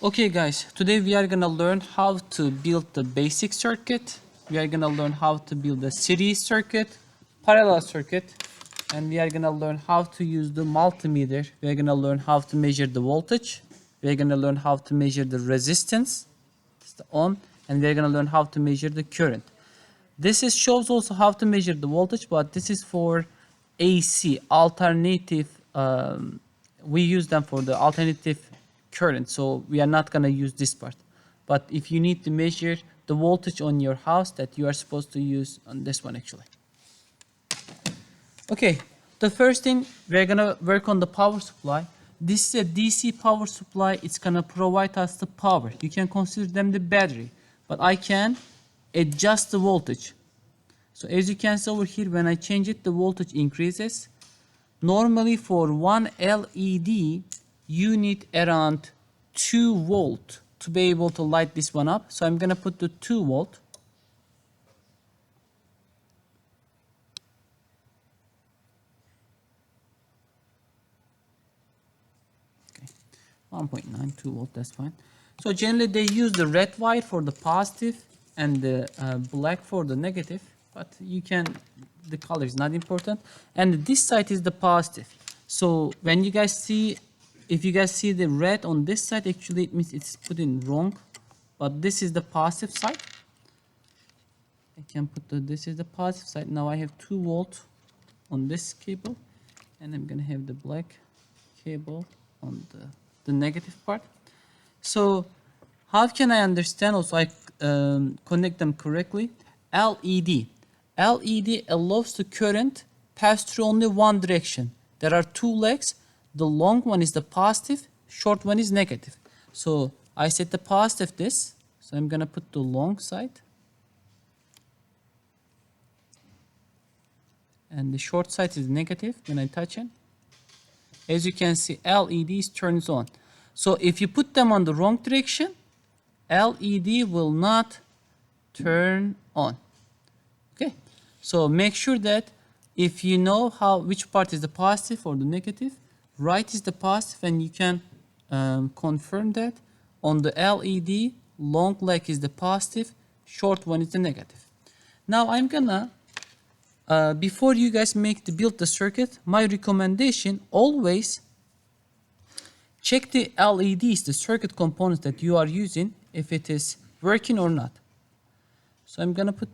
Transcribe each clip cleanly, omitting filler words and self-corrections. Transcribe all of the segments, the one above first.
Okay guys, today we are gonna learn how to build the basic circuit. We are gonna learn how to build a series circuit, parallel circuit, and we are gonna learn how to use the multimeter. We are gonna learn how to measure the voltage. We are gonna learn how to measure the resistance, it's the ohm, and we are gonna learn how to measure the current. This shows also how to measure the voltage, but this is for AC, alternative. We use them for the alternative current, so we are not gonna use this part. But if you need to measure the voltage on your house, that you are supposed to use on this one actually. Okay, the first thing we're gonna work on the power supply. This is a DC power supply. It's gonna provide us the power. You can consider them the battery, but I can adjust the voltage. So as you can see over here, when I change it, the voltage increases. Normally for one LED, you need around 2 volt to be able to light this one up. So I'm gonna put the 2 volt. Okay, 1.9, 2 volt, that's fine. So generally they use the red wire for the positive and the black for the negative, but you can, the color is not important. And this side is the positive. So when you guys see, if you guys see the red on this side, actually it means it's put in wrong, but this is the positive side. I can put this is the positive side. Now I have 2 volt on this cable, and I'm gonna have the black cable on the negative part. So how can I understand also I connect them correctly? LED. LED allows the current pass through only one direction. There are 2 legs. The long one is the positive, short one is negative. So I set the positive this. So I'm gonna put the long side. And the short side is negative when I touch it. As you can see, LEDs turns on. So if you put them on the wrong direction, LED will not turn on. Okay, so make sure that if you know which part is the positive or the negative, right is the positive, and you can confirm that. On the LED, long leg is the positive, short one is the negative. Now I'm gonna, before you guys build the circuit, my recommendation, always check the LEDs, the circuit components that you are using, if it is working or not. So I'm gonna put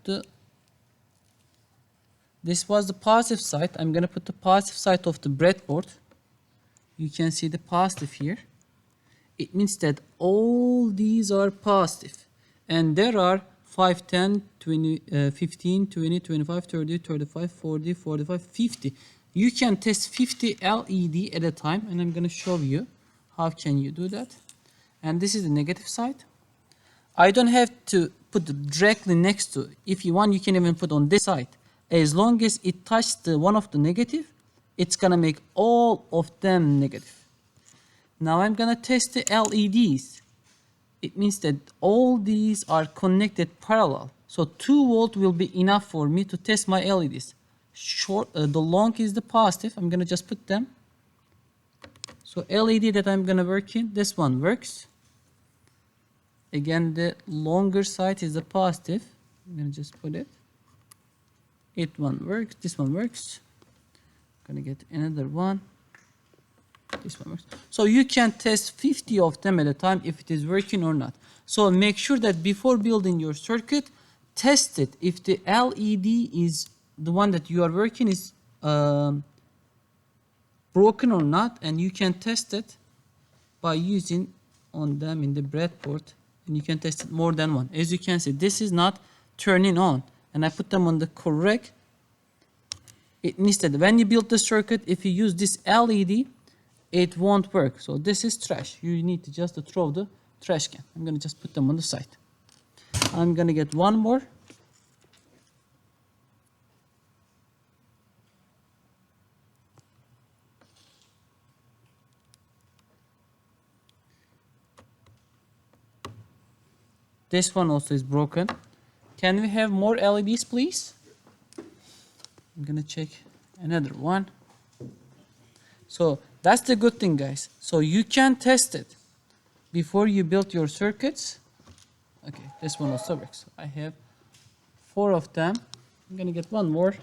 this was the positive side. I'm gonna put the positive side of the breadboard. You can see the positive here. It means that all these are positive. And there are 5, 10, 20, 15, 20, 25, 30, 35, 40, 45, 50. You can test 50 LED at a time, and I'm gonna show you how can you do that. And this is the negative side. I don't have to put directly next to. If you want, you can even put on this side. As long as it touches one of the negative, it's gonna make all of them negative. Now I'm gonna test the LEDs. It means that all these are connected parallel. So 2 volt will be enough for me to test my LEDs. The long is the positive. I'm gonna just put them. So LED that I'm gonna work in, this one works. Again, the longer side is the positive. I'm gonna just put it. It one works. This one works. I'm gonna get another one. This one works. So you can test 50 of them at a time if it is working or not. So make sure that before building your circuit, test it. If the LED is the one that you are working is broken or not, and you can test it by using on them in the breadboard, and you can test it more than one. As you can see, this is not turning on, and I put them on the correct. It means that when you build the circuit, if you use this LED, it won't work. So this is trash. You need to just throw the trash can. I'm gonna just put them on the side. I'm gonna get one more. This one also is broken. Can we have more LEDs, please? I'm gonna check another one. So that's the good thing, guys. So you can test it. before you build your circuits, okay, this one also works. I have 4 of them. I'm gonna get one more.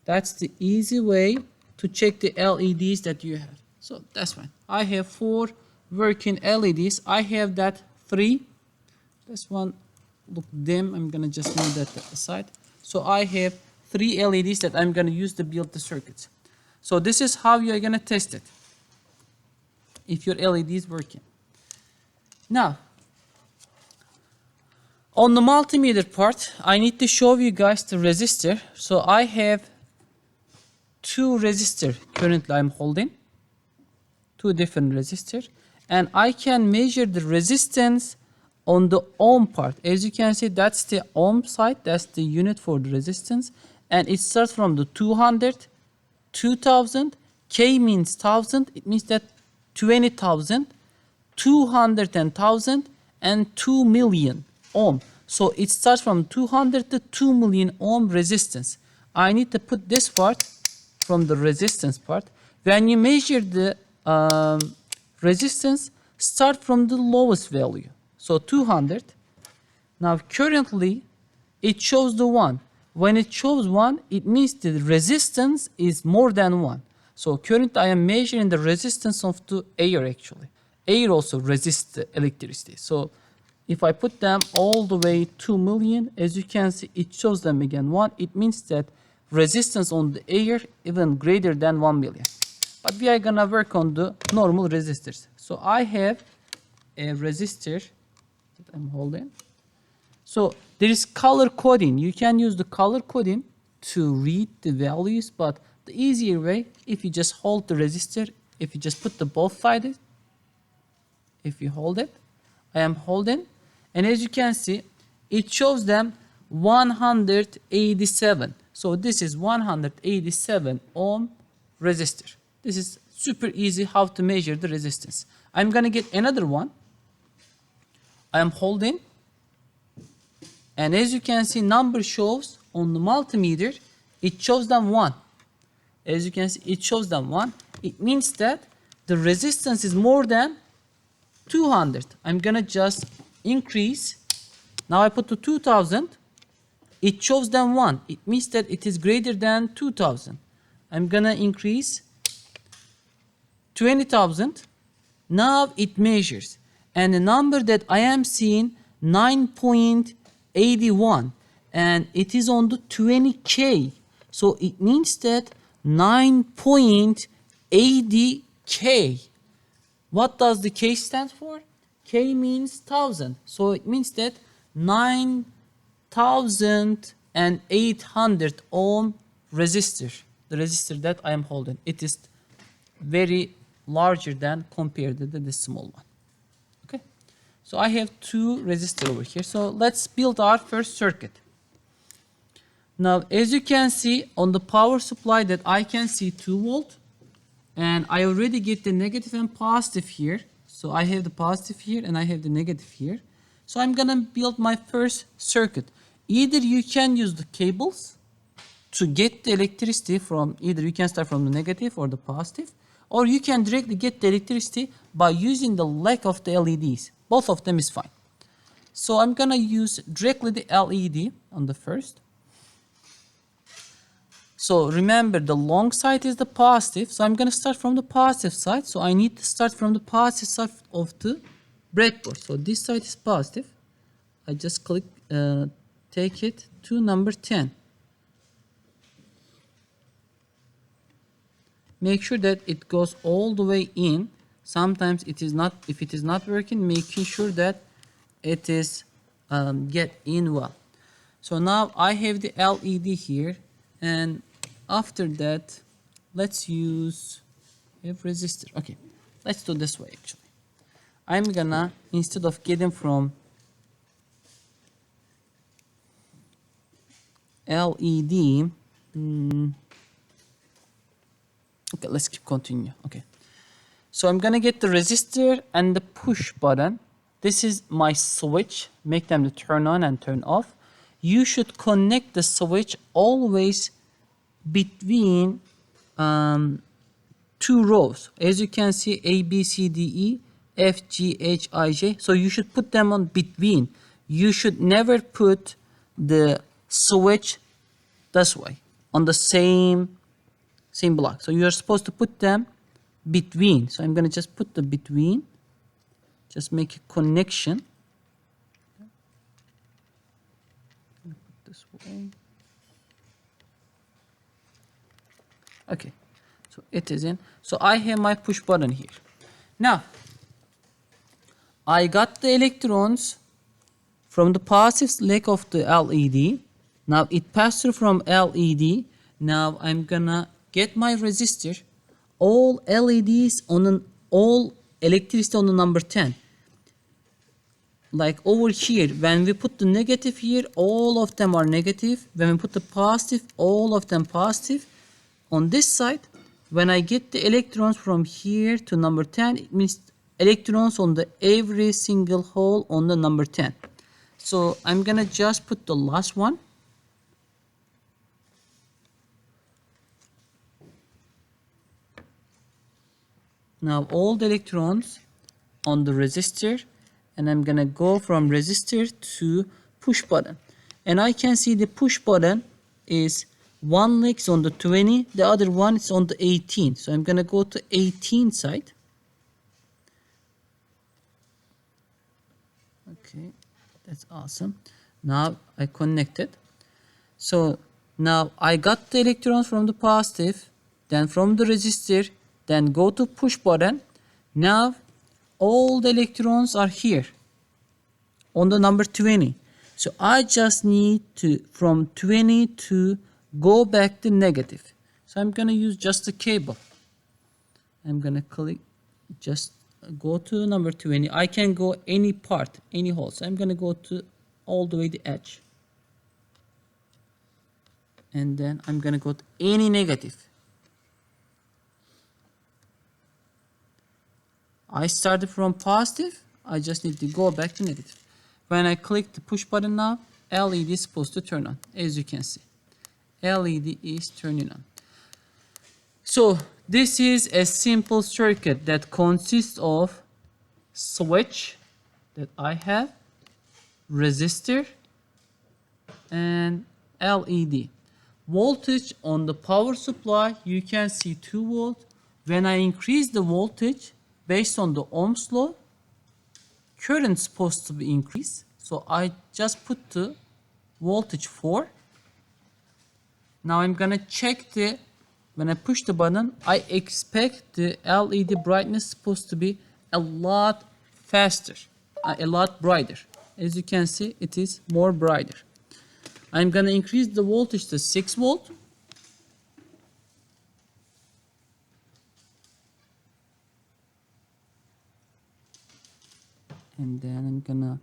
That's the easy way to check the LEDs that you have. So that's fine. I have 4 working LEDs. I have that 3. This one look dim. I'm gonna just move that aside. So I have 3 LEDs that I'm gonna use to build the circuits. So this is how you're gonna test it, if your LED is working. Now, on the multimeter part, I need to show you guys the resistor. So I have 2 resistors currently I'm holding, 2 different resistors, and I can measure the resistance on the ohm part. As you can see, that's the ohm side, that's the unit for the resistance, and it starts from the 200, 2000, K means 1000, it means that 20,000, 200 and 1000, and 2 million ohm. So it starts from 200 to 2 million ohm resistance. I need to put this part from the resistance part. When you measure the resistance, start from the lowest value. So 200. Now currently it shows the 1. When it shows 1, it means the resistance is more than 1. So currently I am measuring the resistance of the air actually. Air also resists the electricity. So if I put them all the way 2 million, as you can see, it shows them again 1. It means that resistance on the air even greater than 1 million. But we are gonna work on the normal resistors. So I have a resistor that I'm holding. So there is color coding. You can use the color coding to read the values, but the easier way, if you just hold the resistor, if you just put the both sides, if you hold it, I am holding, and as you can see, it shows them 187. So this is 187 ohm resistor. This is super easy how to measure the resistance. I'm gonna get another one. I am holding, and as you can see, number shows on the multimeter, it shows them 1. As you can see, it shows them 1. It means that the resistance is more than 200. I'm gonna just increase. Now I put to 2000. It shows them 1. It means that it is greater than 2000. I'm gonna increase 20,000. Now it measures. And the number that I am seeing, 9.81. And it is on the 20K. So it means that 9.80K. What does the K stand for? K means 1000. So it means that 9,800 ohm resistor. The resistor that I am holding. It is very larger than compared to the small one. Okay. So I have 2 resistors over here. So let's build our first circuit. Now, as you can see on the power supply that I can see 2 volt. And I already get the negative and positive here. So I have the positive here and I have the negative here. So I'm gonna build my first circuit. Either you can use the cables to get the electricity from, either you can start from the negative or the positive, or you can directly get the electricity by using the leg of the LEDs. Both of them is fine. So I'm gonna use directly the LED on the first. So remember, the long side is the positive. So I'm going to start from the positive side. So I need to start from the positive side of the breadboard. So this side is positive. I just click, take it to number 10. Make sure that it goes all the way in. Sometimes it is not, if it is not working, making sure that it is get in well. So now I have the LED here, and after that, let's use a resistor. Okay, let's do this way actually. I'm gonna, instead of getting from LED, okay, let's keep continue. Okay, so I'm gonna get the resistor and the push button. This is my switch. Make them to turn on and turn off. You should connect the switch always between 2 two rows. As you can see, A, B, C, D, E, F, G, H, I, J. So you should put them on between. You should never put the switch this way on the same block. So you're supposed to put them between. So I'm going to just put the between. Just make a connection. Put this way. Okay. So it is in. So I have my push button here. Now, I got the electrons from the positive leg of the LED. Now it passed through from LED. Now I'm gonna get my resistor. All LEDs on all electricity on the number 10. Like over here, when we put the negative here, all of them are negative. When we put the positive, all of them positive. On this side, when I get the electrons from here to number 10, it means electrons on the every single hole on the number 10. So I'm gonna just put the last one. Now all the electrons on the resistor, and I'm gonna go from resistor to push button. And I can see the push button is one leg is on the 20, the other one is on the 18. So I'm gonna go to 18 side. Okay, that's awesome. Now I connected. So now I got the electrons from the positive, then from the resistor, then go to push button. Now all the electrons are here on the number 20. So I just need to from 20 to go back to negative. So I'm gonna use just the cable. I'm gonna click, just go to number 20. I can go any part, any hole. So I'm gonna go to all the way the edge. And then I'm gonna go to any negative. I started from positive. I just need to go back to negative. When I click the push button now, LED is supposed to turn on, as you can see. LED is turning on. So this is a simple circuit that consists of switch that I have, resistor, and LED. Voltage on the power supply, you can see 2 volt. When I increase the voltage based on the Ohm's law, current is supposed to be increased. So I just put the voltage 4. Now I'm gonna check when I push the button, I expect the LED brightness supposed to be a lot faster, a lot brighter. As you can see, it is more brighter. I'm gonna increase the voltage to 6 volt. And then I'm gonna,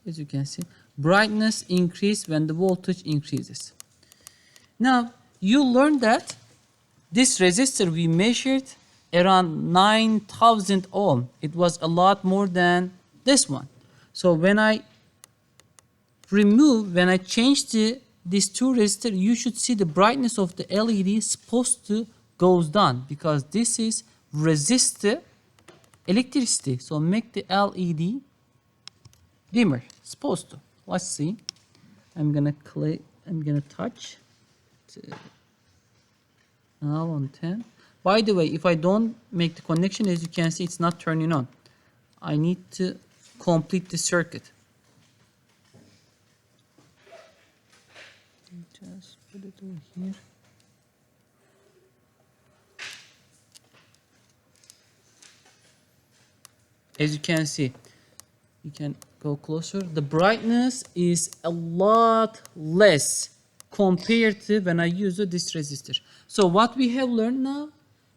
as you can see, brightness increase when the voltage increases. Now you learned that this resistor we measured around 9,000 ohm. It was a lot more than this one. So when I change these two resistors, you should see the brightness of the LED is supposed to goes down, because this is resistor electricity. So make the LED dimmer. Supposed to. Let's see. I'm gonna click. I'm gonna touch. Now on 10. By the way, if I don't make the connection, as you can see, it's not turning on. I need to complete the circuit. Just put it over here. As you can see, you can go closer. The brightness is a lot less compared to when I use this resistor. So what we have learned now,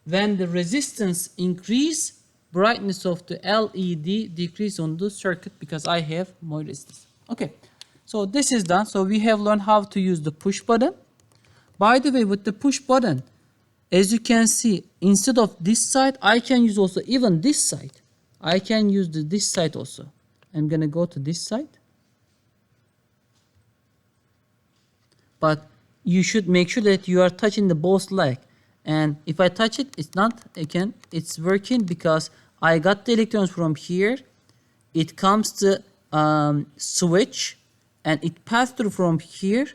when the resistance increase, brightness of the LED decrease on the circuit, because I have more resistance. Okay, so this is done. So we have learned how to use the push button. By the way, with the push button, as you can see, instead of this side, I can use also even this side. I can use this side also. I'm gonna go to this side. But you should make sure that you are touching the both leg. And if I touch it, it's not, again, it's working because I got the electrons from here. It comes to switch and it passed through from here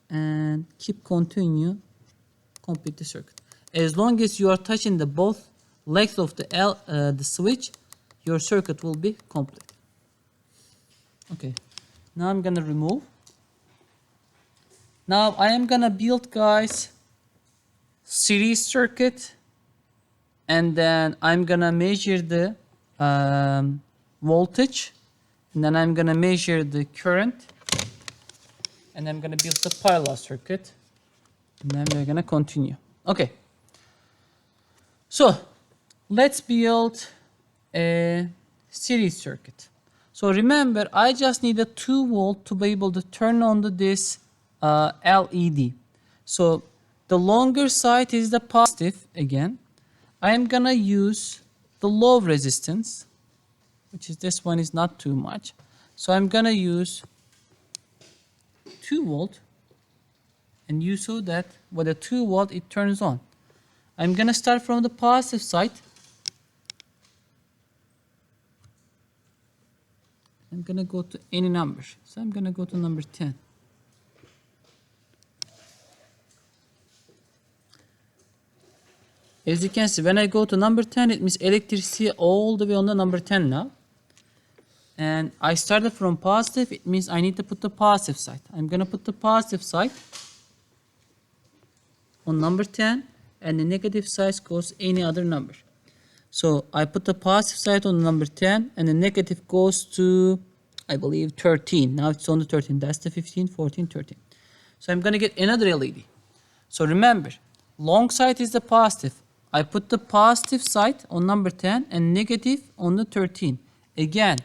and complete the circuit. As long as you are touching the both legs of the switch, your circuit will be complete. Okay, now I'm gonna remove. Now I am gonna build, guys, series circuit, and then I'm gonna measure the voltage, and then I'm gonna measure the current, and I'm gonna build the parallel circuit, and then we're gonna continue. Okay, so let's build a series circuit. So remember, I just need a 2 volt to be able to turn on this LED. So the longer side is the positive again. I am gonna use the low resistance, which is this one is not too much. So I'm gonna use 2 volt, and you saw that with a 2 volt it turns on. I'm gonna start from the positive side. I'm gonna go to any number. So I'm gonna go to number 10. As you can see, when I go to number 10, it means electricity all the way on the number 10 now. And I started from positive, it means I need to put the positive side. I'm gonna put the positive side on number 10, and the negative side goes any other number. So I put the positive side on number 10, and the negative goes to, I believe, 13. Now it's on the 13. That's the 15, 14, 13. So I'm going to get another LED. So remember, long side is the positive. I put the positive side on number 10 and negative on the 13. Again,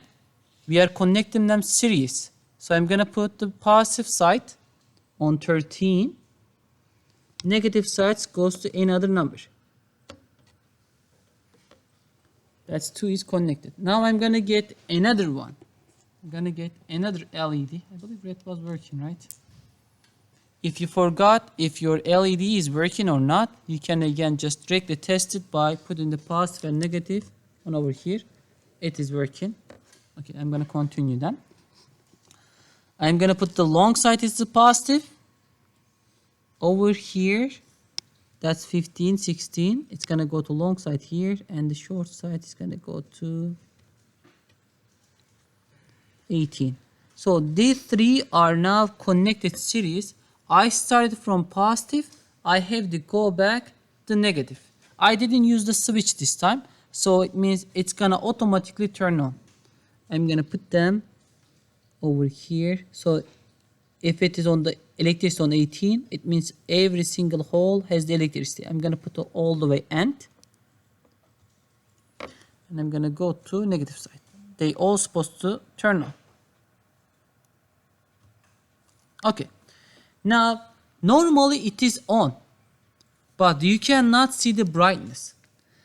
we are connecting them series. So I'm going to put the positive side on 13. Negative side goes to another number. That's 2 is connected. Now I'm gonna get another one. I'm gonna get another LED. I believe red was working, right? If you forgot if your LED is working or not, you can again just directly test it by putting the positive and negative on over here. It is working. Okay, I'm gonna continue then. I'm gonna put the long side is the positive. Over here, that's 15, 16. It's going to go to long side here, and the short side is going to go to 18. So these three are now connected series. I started from positive. I have to go back to negative. I didn't use the switch this time, so it means it's going to automatically turn on. I'm going to put them over here. So if it is on the electricity on 18, it means every single hole has the electricity. I'm going to put it all the way end. And I'm going to go to negative side. They all supposed to turn on. Okay. Now, normally it is on, but you cannot see the brightness.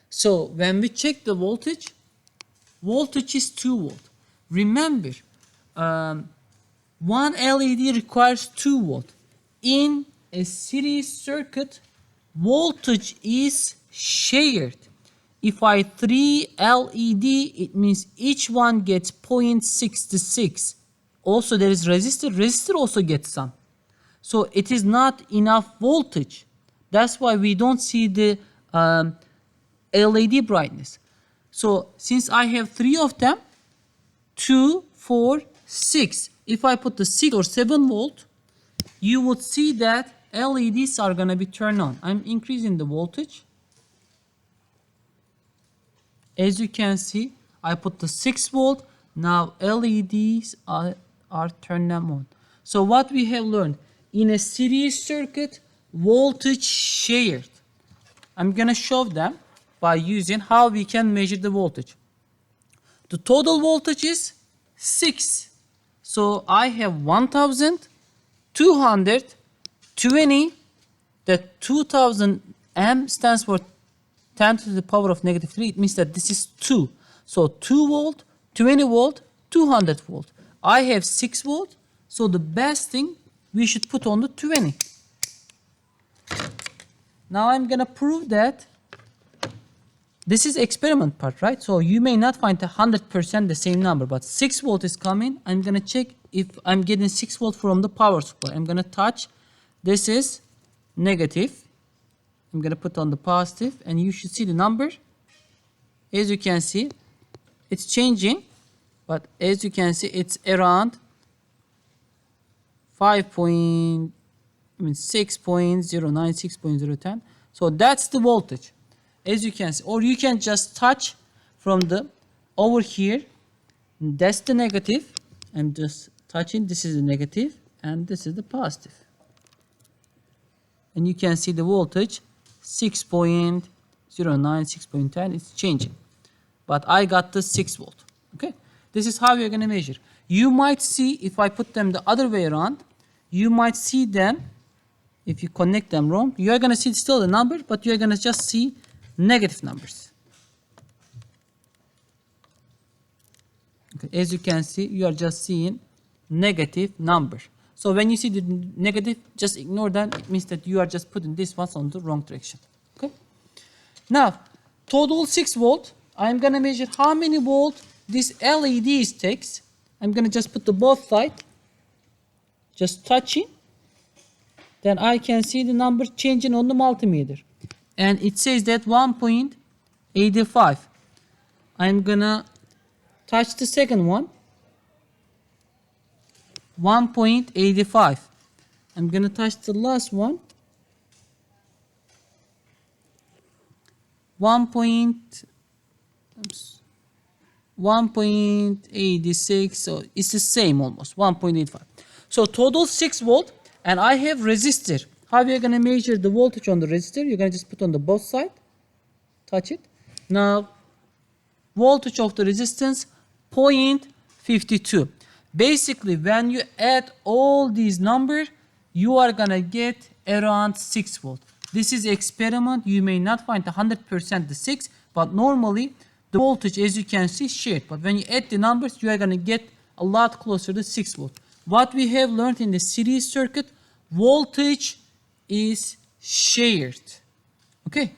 So when we check the voltage is 2 volt. Remember, one LED requires 2 volt. In a series circuit, voltage is shared. If I 3 LED, it means each one gets 0.66. Also, there is resistor. Resistor also gets some. So it is not enough voltage. That's why we don't see the LED brightness. So since I have 3 of them, 2, 4, 6. If I put the 6 or 7 volt, you would see that LEDs are going to be turned on. I'm increasing the voltage. As you can see, I put the 6 volt. Now LEDs are turned on. So what we have learned, in a series circuit, voltage shared. I'm going to show them by using how we can measure the voltage. The total voltage is 6. So I have 1220. That 2000 M stands for 10 to the power of negative 3. It means that this is 2. So 2 volt, 20 volt, 200 volt. I have 6 volt. So the best thing we should put on the 20. Now I'm gonna prove that this is experiment part, right? So you may not find 100% the same number, but 6 volt is coming. I'm gonna check if I'm getting 6 volt from the power supply. I'm gonna touch. This is negative. I'm gonna put on the positive, and you should see the number. As you can see, it's changing, but as you can see, it's around 6.09, 6.010. So that's the voltage, as you can see. Or you can just touch from the over here. That's the negative. I'm just touching. This is the negative, and this is the positive. And you can see the voltage 6.09, 6.10. It's changing, but I got the 6 volt. Okay, this is how you're going to measure. You might see, if I put them the other way around, you might see them, if you connect them wrong, you're going to see still the number, but you're going to just see negative numbers. Okay, as you can see, you are just seeing negative number. So when you see the negative, just ignore that. It means that you are just putting this one on the wrong direction. Okay. Now, total 6 volt. I'm going to measure how many volt this LED takes. I'm going to just put the both side, just touching. Then I can see the number changing on the multimeter. And it says that 1.85. I'm going to touch the second one. 1.85. I'm going to touch the last one. 1.86. So it's the same almost. 1.85. So total 6 volt. And I have resistor. How are you going to measure the voltage on the resistor? You're going to just put on the both side. Touch it. Now, voltage of the resistance 0.52. Basically, when you add all these numbers, you are going to get around 6 volt. This is experiment. You may not find 100% the 6, but normally the voltage, as you can see, shared. But when you add the numbers, you are going to get a lot closer to 6 volt. What we have learned in the series circuit, voltage is shared. Okay.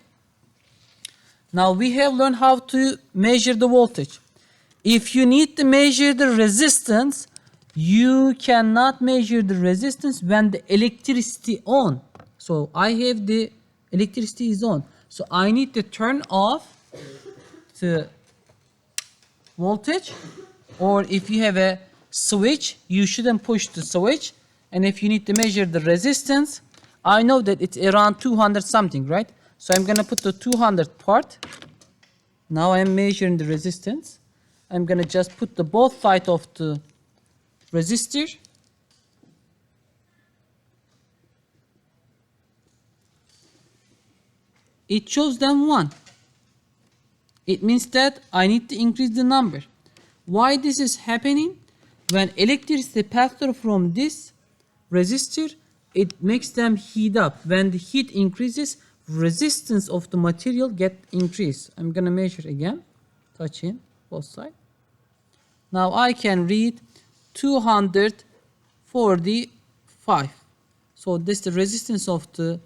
Now we have learned how to measure the voltage. If you need to measure the resistance, you cannot measure the resistance when the electricity on. So I have the electricity is on. So I need to turn off the voltage, or if you have a switch, you shouldn't push the switch. And if you need to measure the resistance, I know that it's around 200 something, right? So I'm going to put the 200 part. Now I'm measuring the resistance. I'm going to just put the both sides of the resistor. It shows them 1. It means that I need to increase the number. Why this is happening? When electricity passes through from this resistor, it makes them heat up. When the heat increases, resistance of the material get increased. I'm going to measure again, touching both sides. Now I can read 245. So this is the resistance of the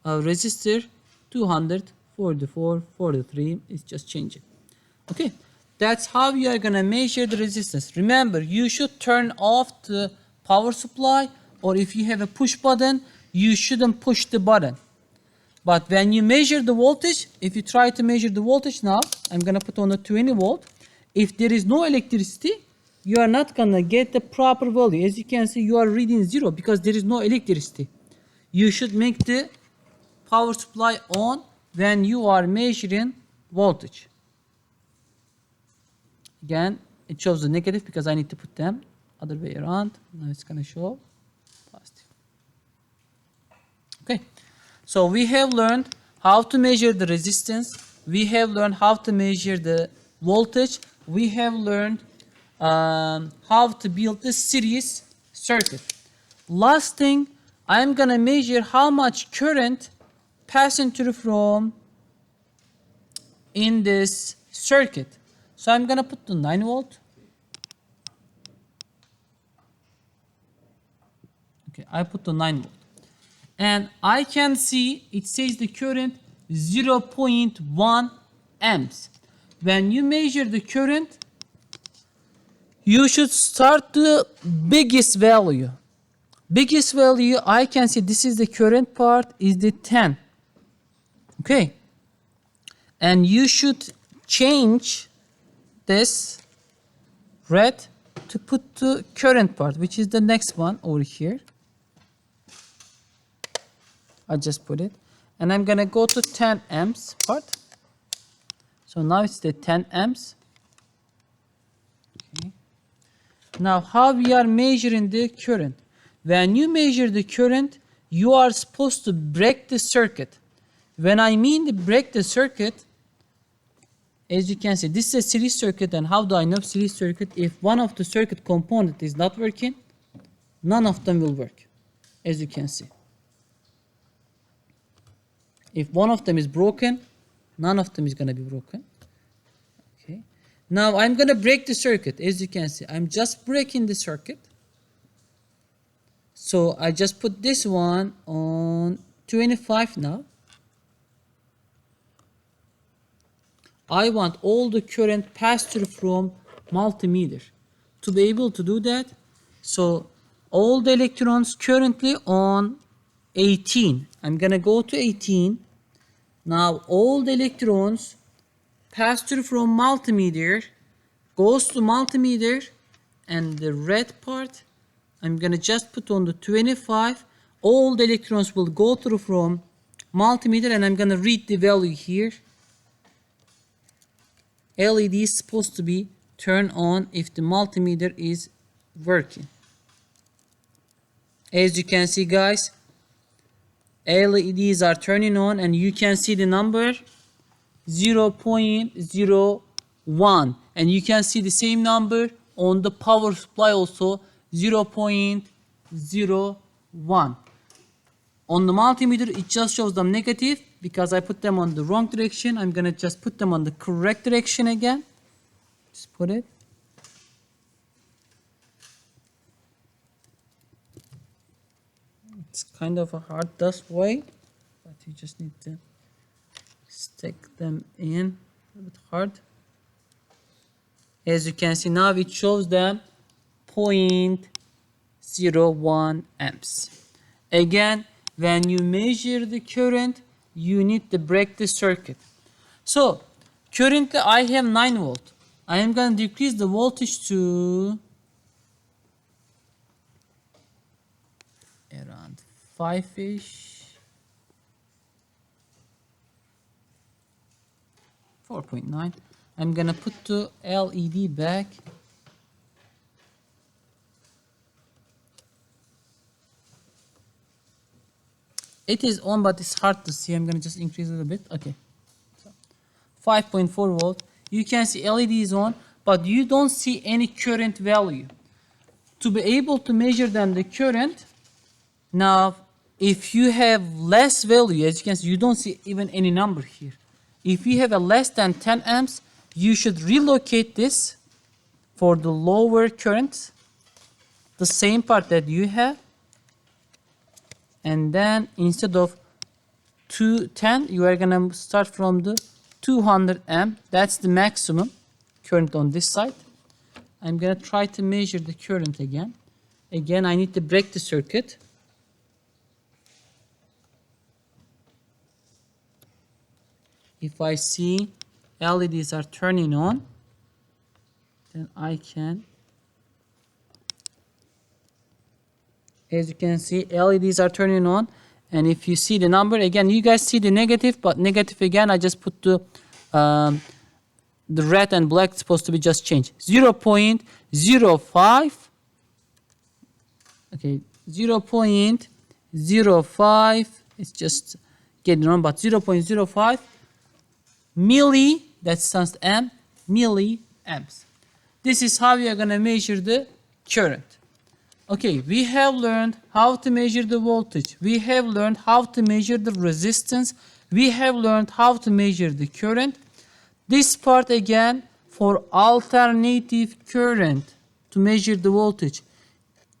resistor. 244, 43 is just changing. Okay, that's how you are going to measure the resistance. Remember, you should turn off the power supply, or if you have a push button, you shouldn't push the button. But when you measure the voltage, if you try to measure the voltage now, I'm going to put on a 20 volt. If there is no electricity, you are not going to get the proper value. As you can see, you are reading 0 because there is no electricity. You should make the power supply on when you are measuring voltage. Again, it shows the negative because I need to put them other way around. Now it's going to show positive. Okay, so we have learned how to measure the resistance. We have learned how to measure the voltage. We have learned how to build the series circuit. Last thing, I'm going to measure how much current passing through from in this circuit. So I'm going to put the 9 volt. Okay, I put the 9 volt. And I can see it says the current 0.1 amps. When you measure the current, you should start the biggest value. Biggest value I can see, this is the current part, is the 10. Okay. And you should change this red to put the current part, which is the next one over here. I just put it. And I'm gonna go to 10 amps part. So now it's the 10 amps. Okay. Now how we are measuring the current? When you measure the current, you are supposed to break the circuit. When I mean to break the circuit, as you can see, this is a series circuit, and how do I know series circuit? If one of the circuit component is not working, none of them will work, as you can see. If one of them is broken, none of them is going to be broken. Okay. Now I'm going to break the circuit. As you can see, I'm just breaking the circuit. So I just put this one on 25 now. I want all the current passed through from multimeter. To be able to do that, so all the electrons currently on 18. I'm gonna go to 18. Now all the electrons pass through from multimeter, goes to multimeter, and the red part I'm gonna just put on the 25. All the electrons will go through from multimeter, and I'm gonna read the value here. LED is supposed to be turned on if the multimeter is working. As you can see, guys, LEDs are turning on, and you can see the number 0.01, and you can see the same number on the power supply also, 0.01. On the multimeter, it just shows them negative because I put them on the wrong direction. I'm gonna just put them on the correct direction again. Just put it. It's kind of a hard dust way, but you just need to stick them in a bit hard. As you can see now, it shows them 0.01 amps. Again, when you measure the current, you need to break the circuit. So currently I have 9 volt. I am going to decrease the voltage to around 5-ish, 4.9. I'm going to put the LED back. It is on, but it's hard to see. I'm going to just increase it a bit. Okay. So 5.4 volt. You can see LED is on, but you don't see any current value. To be able to measure then the current, now if you have less value, as you can see, you don't see even any number here. If you have a less than 10 amps, you should relocate this for the lower current, the same part that you have. And then instead of 210, you are going to start from the 200 amp. That's the maximum current on this side. I'm going to try to measure the current again. Again, I need to break the circuit. If I see LEDs are turning on, then I can. As you can see, LEDs are turning on, and if you see the number again, you guys see the negative, but negative again, I just put the red and black is supposed to be just changed. 0.05. Okay, 0.05. It's just getting wrong, but 0.05 milli. That stands amp, milliamps. This is how we are gonna measure the current. Okay, we have learned how to measure the voltage. We have learned how to measure the resistance. We have learned how to measure the current. This part again for alternative current to measure the voltage.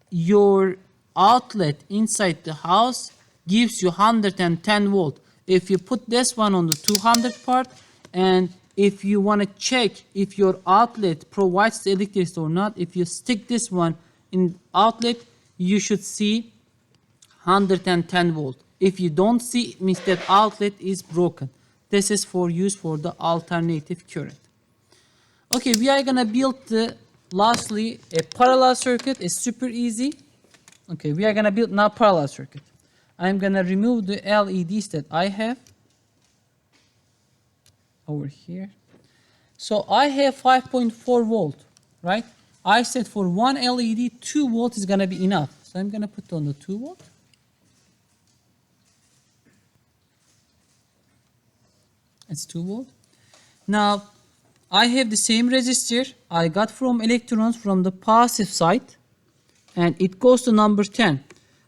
Your outlet inside the house gives you 110 volt. If you put this one on the 200 part, and if you want to check if your outlet provides the electricity or not, if you stick this one in outlet, you should see 110 volt. If you don't see, it means that outlet is broken. This is for use for the alternative current. Okay, we are gonna build lastly a parallel circuit. It's super easy. Okay, we are gonna build now parallel circuit. I'm gonna remove the LEDs that I have over here. So I have 5.4 volt, right? I said for one LED, 2 volt is gonna be enough. So I'm gonna put on the 2 volt. It's 2 volt. Now I have the same resistor I got from electrons from the positive side, and it goes to number 10.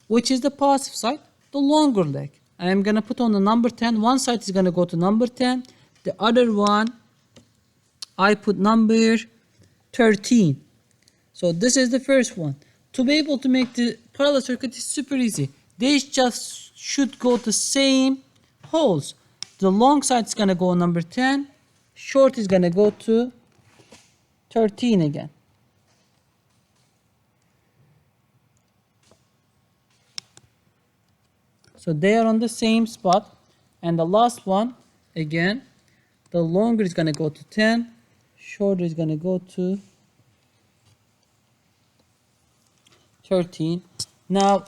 Which is the positive side? The longer leg. I'm gonna put on the number 10. One side is gonna go to number 10. The other one, I put number 13. So this is the first one. To be able to make the parallel circuit is super easy. They just should go to same holes. The long side is gonna go number 10. Short is gonna go to 13 again. So they are on the same spot. And the last one, again, the longer is gonna go to 10. Shorter is gonna go to 13. Now,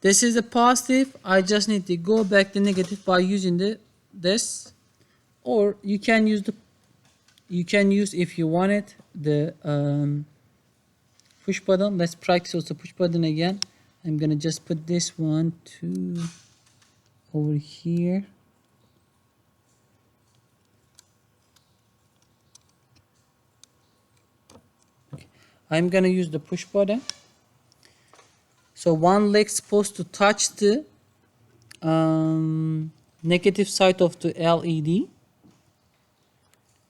this is a positive. I just need to go back the negative by using this, or you can use if you want it the push button. Let's practice also push button again. I'm gonna just put this one to over here. Okay. I'm gonna use the push button. So one leg supposed to touch the negative side of the LED,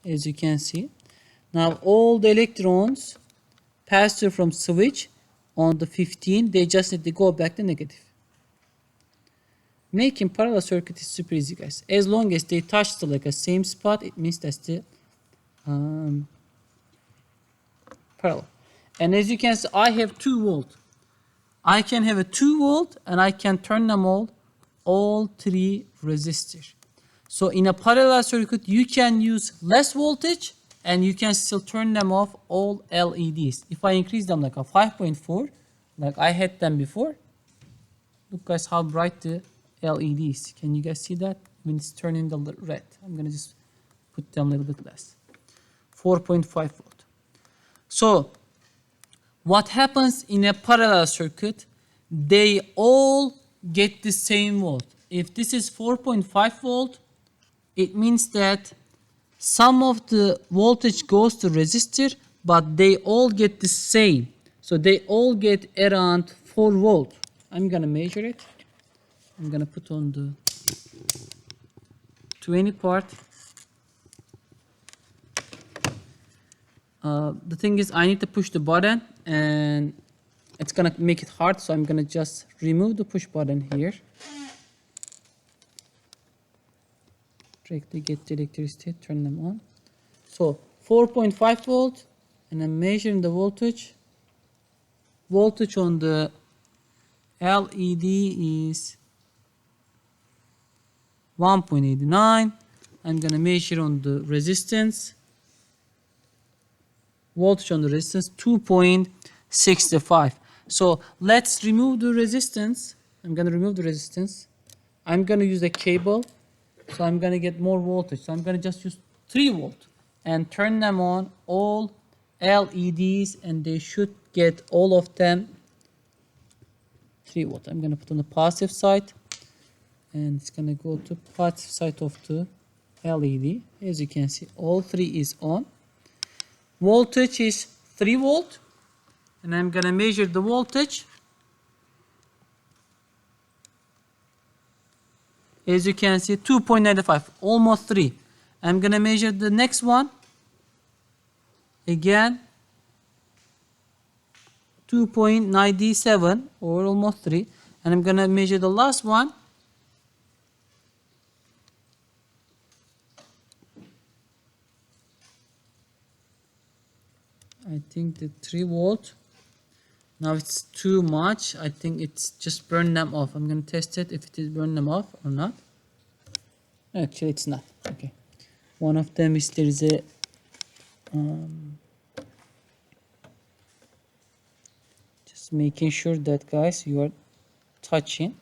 as you can see. Now all the electrons pass through from switch on the 15. They just need to go back to negative. Making parallel circuit is super easy, guys. As long as they touch the like a same spot, it means that's the parallel. And as you can see, I have 2 volt. I can have a 2 volt and I can turn them all 3 resistors. So in a parallel circuit, you can use less voltage and you can still turn them off all LEDs. If I increase them like a 5.4, like I had them before, look guys how bright the LEDs. Can you guys see that? When it's turning the red. I'm gonna just put them a little bit less. 4.5 volt. So what happens in a parallel circuit? They all get the same volt. If this is 4.5 volt, it means that some of the voltage goes to resistor, but they all get the same. So they all get around 4 volt. I'm gonna measure it. I'm gonna put on the 20 part. The thing is, I need to push the button and it's gonna make it hard, so I'm gonna just remove the push button here. Directly get the electricity, turn them on. So 4.5 volt, and I'm measuring the voltage. Voltage on the LED is 1.89. I'm gonna measure on the resistance. Voltage on the resistance 2.65. So let's remove the resistance. I'm gonna remove the resistance. I'm gonna use a cable, so I'm gonna get more voltage. So I'm gonna just use 3 volt and turn them on all LEDs, and they should get all of them 3 volt. I'm gonna put on the positive side, and it's gonna go to positive side of the LED. As you can see, all 3 is on. Voltage is 3 volt, and I'm gonna measure the voltage. As you can see, 2.95, almost 3. I'm gonna measure the next one. Again, 2.97 or almost 3. And I'm gonna measure the last one. I think the 3 volt. Now it's too much. I think it's just burn them off. I'm gonna test it if it is burn them off or not. Actually, it's not. Okay. One of them is there is a just making sure that guys you are touching.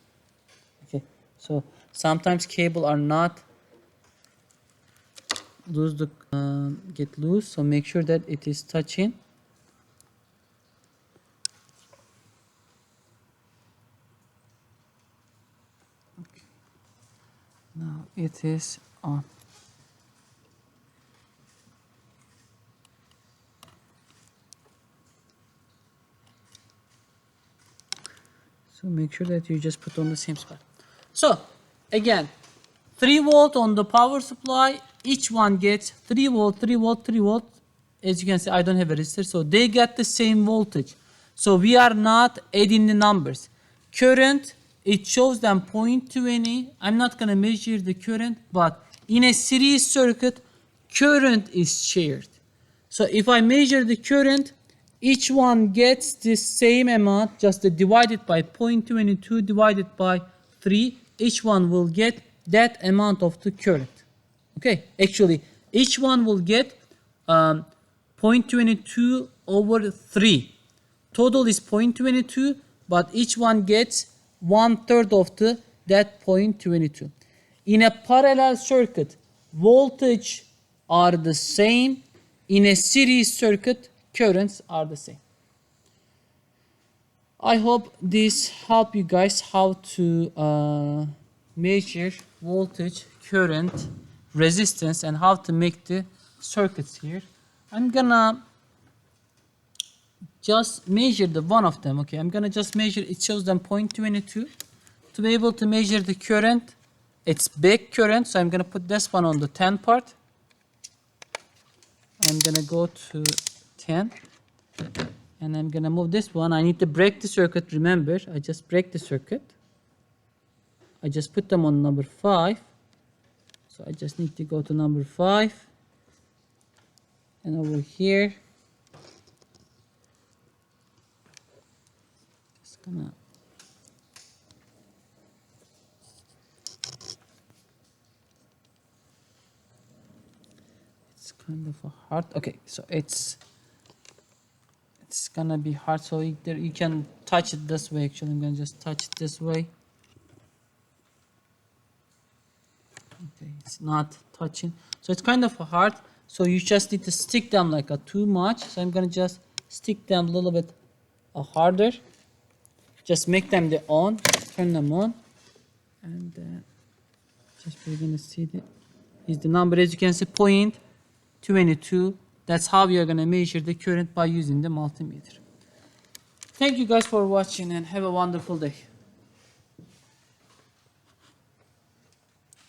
Okay. So sometimes cable are not lose the get loose. So make sure that it is touching. Okay. Now it is on. So make sure that you just put on the same spot. So again, 3 volt on the power supply. Each one gets 3 volt, 3 volt, 3 volt. As you can see, I don't have a resistor, so they get the same voltage. So we are not adding the numbers. Current, it shows them 0.20. I'm not going to measure the current, but in a series circuit, current is shared. So if I measure the current, each one gets the same amount, just divided by 0.22 divided by 3. Each one will get that amount of the current. Okay, actually, each one will get 0.22 over 3. Total is 0.22, but each one gets 1/3 of that 0.22. In a parallel circuit, voltage are the same. In a series circuit, currents are the same. I hope this help you guys how to measure voltage, current, resistance, and how to make the circuits here. I'm gonna just measure the one of them. Okay, I'm gonna just measure. It shows them 0.22. To be able to measure the current, it's big current, so I'm gonna put this one on the 10 part. I'm gonna go to 10, and I'm gonna move this one. I need to break the circuit. Remember, I just break the circuit. I just put them on number 5. So I just need to go to number 5, and over here, just gonna it's kind of a hard. Okay, so it's gonna be hard. So either you can touch it this way. Actually, I'm gonna just touch it this way. Okay, it's not touching, so it's kind of hard. So you just need to stick them like a too much. So I'm gonna just stick them a little bit harder. Just make them the on, turn them on, and just we're gonna see the number. As you can see, 0.22. That's how we are gonna measure the current by using the multimeter. Thank you guys for watching, and have a wonderful day.